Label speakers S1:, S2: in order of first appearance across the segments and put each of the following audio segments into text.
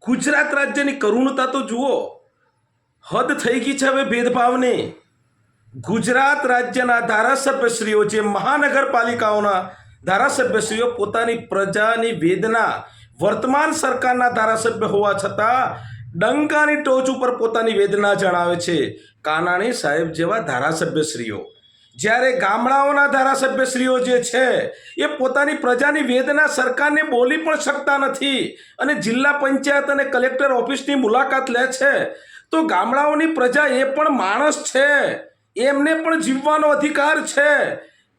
S1: ગુજરાત રાજ્યની કરુણતા તો જુઓ, હદ થઈ ગઈ છે હવે ભેદભાવની। ગુજરાત રાજ્યના ધારાસભ્યશ્રીઓ, જે મહાનગરપાલિકાઓના ધારાસભ્યશ્રીઓ પોતાની પ્રજાની વેદના, વર્તમાન સરકારના ધારાસભ્ય હોવા છતાં ડંકાની ટોચ ઉપર પોતાની વેદના જણાવે છે। કાનાણી સાહેબ જેવા ધારાસભ્યશ્રીઓ, જ્યારે ગામડાઓના ધારાસભ્યશ્રીઓ જે છે એ પોતાની પ્રજાની વેદના સરકારને બોલી પણ શકતા નથી અને જિલ્લા પંચાયત અને કલેક્ટર ઓફિસની મુલાકાત લે છે, તો ગામડાઓની પ્રજા એ પણ માણસ છે, એમને પણ જીવવાનો અધિકાર છે।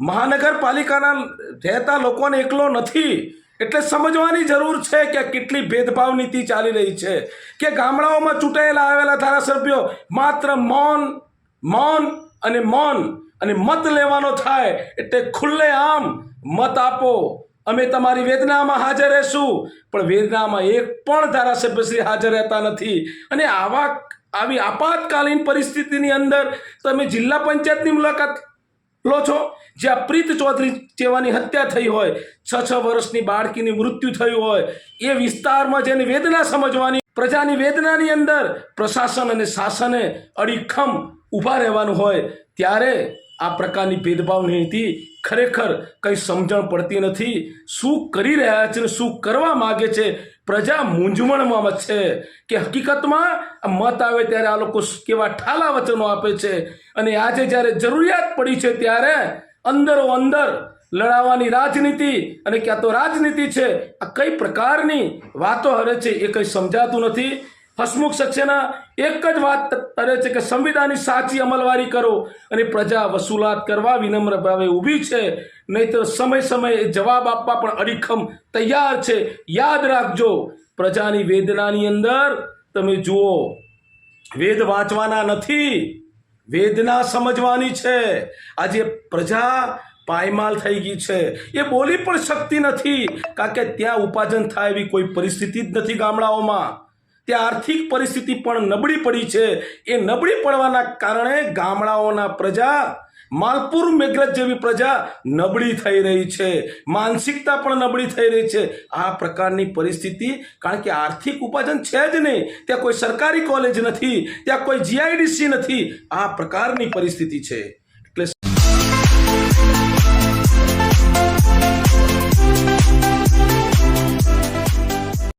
S1: મહાનગરપાલિકાના રહેતા લોકોને એકલો નથી, એટલે સમજવાની જરૂર છે કે કેટલી ભેદભાવ નીતિ ચાલી રહી છે કે ગામડાઓમાં ચૂંટાયેલા આવેલા ધારાસભ્યો માત્ર મૌન અને મત લેવાનો થાય એટલે ખુલ્લેઆમ મત આપો, અમે તમારી વેદનામાં હાજર રહેશું, પણ વેદનામાં એક પણ ધારાસભ્યશ્રી હાજર રહેતા નથી। અને આવી આપાતકાલીન પરિસ્થિતિની અંદર તમે જિલ્લા પંચાયતની મુલાકાત લો છો, જ્યાં પ્રીત ચૌધરી જેવાની હત્યા થઈ હોય, 6 વર્ષની બાળકીની મૃત્યુ થયું હોય, એ વિસ્તારમાં જેની વેદના સમજવાની, પ્રજાની વેદનાની અંદર પ્રશાસન અને શાસને અડીખમ ઊભા રહેવાનું હોય, ત્યારે આ પ્રકારની ભેદભાવ નીતિ ખરેખર કંઈ સમજણ પડતી નથી। શું કરી રહ્યા છે, શું કરવા માગે છે, પ્રજા મૂંઝવણમાં છે કે હકીકતમાં મત આવે ત્યારે આ લોકો કેવા ઠાલા વચનો આપે છે અને આજે જ્યારે જરૂરિયાત પડી છે ત્યારે અંદરો અંદર લડાવવાની રાજનીતિ અને ક્યાં તો રાજનીતિ છે, આ કઈ પ્રકારની વાતો હરે છે એ કંઈ સમજાતું નથી। હસમુખ સક્સેના એક જ વાત કરે છે કે સંવિધાનની સાચી અમલવારી કરો અને પ્રજા વસૂલાત કરવા વિનમ્ર ભાવે ઊભી છે, નહીંતર સમયે જવાબ આપવા પણ અડીખમ તૈયાર છે। યાદ રાખજો, પ્રજાની વેદનાની અંદર તમે જુઓ, વેદ વાંચવાના નથી, વેદના સમજવાની છે। આજે પ્રજા પાયમાલ થઈ ગઈ છે, એ બોલી પણ શકતી નથી, કારણ કે ત્યાં ઉપાર્જન થાય એવી કોઈ પરિસ્થિતિ જ નથી ગામડાઓમાં, ત્યાં આર્થિક પરિસ્થિતિ પણ નબળી પડી છે। એ નબળી પડવાના કારણે ગામડાઓના પ્રજા, માલપુર મેઘરજ જેવી પ્રજા નબળી થઈ રહી છે, માનસિકતા પણ નબળી થઈ રહી છે। આ પ્રકારની પરિસ્થિતિ, કારણ કે આર્થિક ઉપાર્જન છે જ નહીં, ત્યાં કોઈ સરકારી કોલેજ નથી, ત્યાં કોઈ GIDC નથી, આ પ્રકારની પરિસ્થિતિ છે।